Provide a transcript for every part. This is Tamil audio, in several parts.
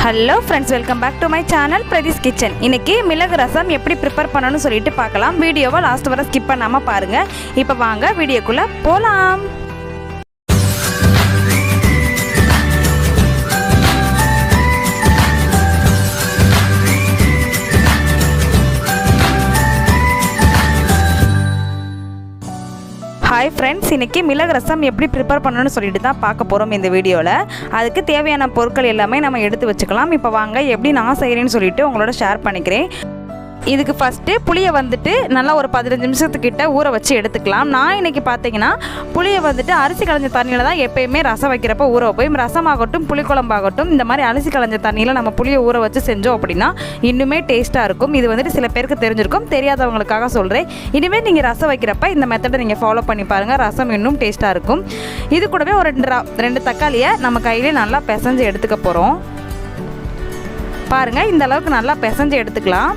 Hello friends, welcome back to my channel Pratheesh kitchen. இன்றைக்கி மிளகு ரசம் எப்படி ப்ரிப்பேர் பண்ணணும்னு சொல்லிட்டு பார்க்கலாம். வீடியோவை லாஸ்ட் வரை ஸ்கிப் பண்ணாமல் பாருங்கள். இப்போ வாங்க வீடியோக்குள்ளே போகலாம். ஹாய் ஃப்ரெண்ட்ஸ், இன்றைக்கி மிளகு ரசம் எப்படி ப்ரிப்பேர் பண்ணணும்னு சொல்லிட்டு தான் பார்க்க போகிறோம் இந்த வீடியோவில். அதுக்கு தேவையான பொருட்கள் எல்லாமே நம்ம எடுத்து வச்சுக்கலாம். இப்போ வாங்க எப்படி நான் செய்கிறேன்னு சொல்லிட்டு உங்களோட ஷேர் பண்ணிக்கிறேன். இதுக்கு ஃபஸ்ட்டு புளியை வந்துட்டு நல்லா ஒரு 15 நிமிஷத்துக்கிட்ட ஊற வச்சு எடுத்துக்கலாம். நான் இன்றைக்கி பார்த்தீங்கன்னா புளியை வந்துட்டு அரிசி களைஞ்ச தண்ணியில் தான் எப்போயுமே ரசம் வைக்கிறப்ப ஊற வைப்போம். ரசமாகட்டும் புளிக்குழம்பாகட்டும் இந்த மாதிரி அரிசி களைஞ்ச தண்ணியில் நம்ம புளியை ஊற வச்சு செஞ்சோம் அப்படின்னா இன்னுமே டேஸ்ட்டாக இருக்கும். இது வந்துட்டு சில பேருக்கு தெரிஞ்சிருக்கும், தெரியாதவங்களுக்காக சொல்கிறேன். இனிமேல் நீங்கள் ரசம் வைக்கிறப்ப இந்த மெத்தடை நீங்கள் ஃபாலோ பண்ணி பாருங்கள், ரசம் இன்னும் டேஸ்ட்டாக இருக்கும். இது கூடவே ஒரு 2 தக்காளியை நம்ம கையிலே நல்லா பிசைஞ்சு எடுத்துக்க போகிறோம். பாருங்கள், இந்த அளவுக்கு நல்லா பிசைஞ்சு எடுத்துக்கலாம்.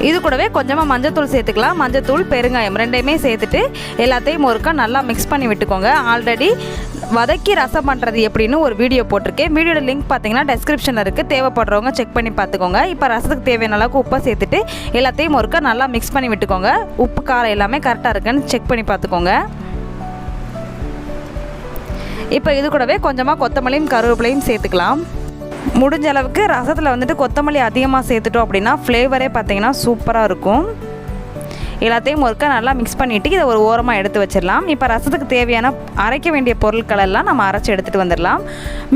இது கூடவே கொஞ்சமாக மஞ்சத்தூள் சேர்த்துக்கலாம். மஞ்சத்தூள், பெருங்காயம் ரெண்டையுமே சேர்த்துட்டு எல்லாத்தையும் ஒருக்கா நல்லா மிக்ஸ் பண்ணி விட்டுக்கோங்க. ஆல்ரெடி வதக்கி ரசம் பண்ணுறது எப்படின்னு ஒரு வீடியோ போட்டிருக்கேன். வீடியோட லிங்க் பார்த்தீங்கன்னா டெஸ்கிரிப்ஷனில் இருக்குது, தேவைப்படுறவங்க செக் பண்ணி பார்த்துக்கோங்க. இப்போ ரசத்துக்கு தேவையான அளவுக்கு உப்பை சேர்த்துட்டு எல்லாத்தையும் ஒருக்கா நல்லா மிக்ஸ் பண்ணி விட்டுக்கோங்க. உப்பு காரம் எல்லாமே கரெக்டாக இருக்குன்னு செக் பண்ணி பார்த்துக்கோங்க. இப்போ இது கூடவே கொஞ்சமாக கொத்தமல்லியும் கருவேப்பிலையும் சேர்த்துக்கலாம். முடிஞ்ச அளவுக்கு ரசத்தில் வந்துட்டு கொத்தமல்லி அதிகமாக சேர்த்துட்டோம் அப்படின்னா ஃப்ளேவரே பார்த்திங்கன்னா சூப்பராக இருக்கும். எல்லாத்தையும் ஒருக்கா நல்லா மிக்ஸ் பண்ணிவிட்டு இதை ஒரு ஓரமாக எடுத்து வச்சிடலாம். இப்போ ரசத்துக்கு தேவையான அரைக்க வேண்டிய பொருட்கள் எல்லாம் நம்ம அரைச்சி எடுத்துகிட்டு வந்துடலாம்.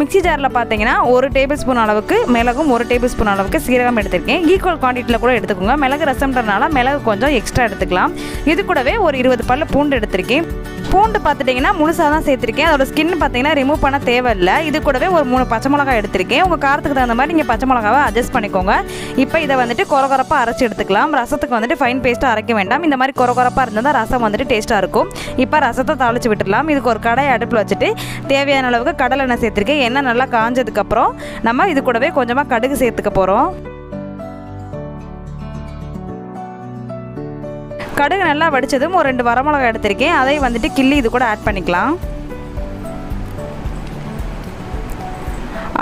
மிக்ஸி ஜாரில் பார்த்தீங்கன்னா 1 டேபிள் ஸ்பூன் அளவுக்கு மிளகும் 1 டேபிள் ஸ்பூன் அளவுக்கு சீரகம் எடுத்துருக்கேன். ஈக்குவல் குவான்டிட்டியில் கூட எடுத்துக்கோங்க. மிளகு ரசம்ன்றனால மிளகு கொஞ்சம் எக்ஸ்ட்ரா எடுத்துக்கலாம். இது கூடவே ஒரு 20 பல்லு பூண்டு எடுத்திருக்கேன். பூண்டு பார்த்துட்டிங்கன்னா முழுசாக தான் சேர்த்துருக்கேன். அதோட ஸ்கின் பார்த்தீங்கன்னா ரிமூவ் பண்ண தேவையில்லை. இது கூடவே ஒரு 3 பச்சை மிளகாய் எடுத்திருக்கேன். உங்கள் காரத்துக்கு தகுந்த மாதிரி நீங்கள் பச்சை மிளகாவை அட்ஜஸ்ட் பண்ணிக்கோங்க. இப்போ இதை வந்துட்டு கொரகொரப்பாக அரைச்சி எடுத்துக்கலாம். ரசத்துக்கு வந்துட்டு ஃபைன் பேஸ்ட்டாக அரைக்க வேண்டாம். இந்த மாதிரி கொரகொரப்பாக இருந்தால் தான் ரசம் வந்துட்டு டேஸ்ட்டாக இருக்கும். இப்போ ரசத்தை தாளித்து விட்டுடலாம். இதுக்கு ஒரு கடாயை அடுப்பில் வச்சுட்டு தேவையான அளவுக்கு கடலை எண்ணெய் சேர்த்துருக்கேன். எண்ணெய் நல்லா காஞ்சதுக்கப்புறம் நம்ம இது கூடவே கொஞ்சமாக கடுகு சேர்த்துக்க போகிறோம். கடுகு நல்லா வடித்ததும் ஒரு 2 வரமிளகாய் எடுத்திருக்கேன். அதை வந்துட்டு கிள்ளி இது கூட ஆட் பண்ணிக்கலாம்.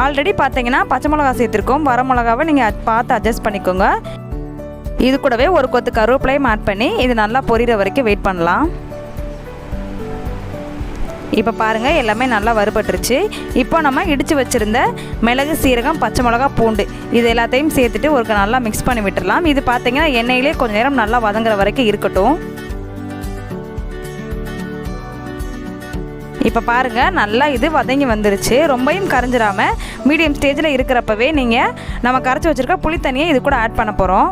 ஆல்ரெடி பார்த்தீங்கன்னா பச்சை மிளகா சேர்த்துருக்கோம். வரமிளகாவை நீங்கள் பார்த்து அட்ஜஸ்ட் பண்ணிக்கோங்க. இது கூடவே ஒரு கொத்து கருவேப்பிலையும் ஆட் பண்ணி இது நல்லா பொரியிற வரைக்கும் வெயிட் பண்ணலாம். இப்போ பாருங்கள், எல்லாமே நல்லா வறுபட்டுருச்சு. இப்போ நம்ம இடித்து வச்சுருந்த மிளகு, சீரகம், பச்சை மிளகா, பூண்டு இது எல்லாத்தையும் சேர்த்துட்டு ஒரு நல்லா மிக்ஸ் பண்ணி விட்டுடலாம். இது பார்த்தீங்கன்னா எண்ணெயிலே கொஞ்சம் நேரம் நல்லா வதங்குற வரைக்கும் இருக்கட்டும். இப்போ பாருங்கள், நல்லா இது வதங்கி வந்துருச்சு. ரொம்பவும் கரைஞ்சிடாமல் மீடியம் ஸ்டேஜில் இருக்கிறப்பவே நீங்கள் நம்ம கரைச்சி வச்சுருக்க புளி தண்ணியை இது கூட ஆட் பண்ண போகிறோம்.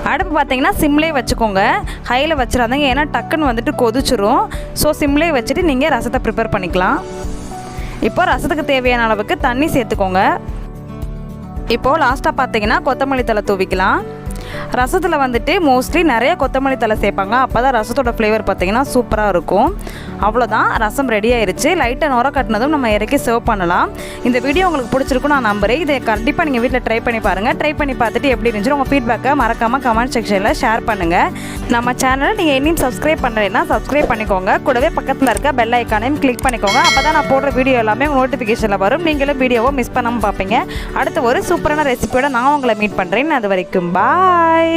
அடுப்பு பார்த்தீங்கன்னா சிம்லேயே வச்சுக்கோங்க, ஹையில் வச்சிடாதீங்க. ஏன்னா டக்குன்னு வந்துட்டு கொதிச்சிரும். ஸோ சிம்லேயே வச்சுட்டு நீங்கள் ரசத்தை ப்ரிப்பேர் பண்ணிக்கலாம். இப்போ ரசத்துக்கு தேவையான அளவுக்கு தண்ணி சேர்த்துக்கோங்க. இப்போது லாஸ்ட்டாக பார்த்தீங்கன்னா கொத்தமல்லி தழை தூவிக்கலாம். ரசத்தில் வந்துட்டு மோஸ்ட்லி நிறைய கொத்தமல்லி தழை சேர்ப்பாங்க. அப்போ தான் ரசத்தோட ஃப்ளேவர் பார்த்திங்கன்னா சூப்பராக இருக்கும். அவ்வளோதான், ரசம் ரெடி ஆயிடுச்சு. லைட்டாக நுர கட்டினதும் நம்ம இறக்கி சர்வ் பண்ணலாம். இந்த வீடியோ உங்களுக்கு பிடிச்சிருக்கும் நான் நம்புறேன். இதை கண்டிப்பாக நீங்கள் வீட்டில் ட்ரை பண்ணி பாருங்கள். ட்ரை பண்ணி பார்த்துட்டு எப்படி இருந்துச்சு உங்கள் ஃபீட்பேக்கை மறக்காமல் கமெண்ட் செக்ஷனில் ஷேர் பண்ணுங்கள். நம்ம சேனலை நீங்கள் இன்னும் சப்ஸ்கிரைப் பண்ணலைன்னா சப்ஸ்கிரைப் பண்ணிக்கோங்க. கூடவே பக்கத்தில் இருக்க பெல் ஐக்கானையும் கிளிக் பண்ணிக்கோங்க. அப்போ தான் நான் போடுற வீடியோ எல்லாமே நோட்டிஃபிகேஷனில் வரும். நீங்களும் வீடியோவை மிஸ் பண்ணாமல் பார்ப்பீங்க. அடுத்து ஒரு சூப்பரான ரெசிபியோட நான் உங்களை மீட் பண்ணுறேன். அது வரைக்கும் பாய்.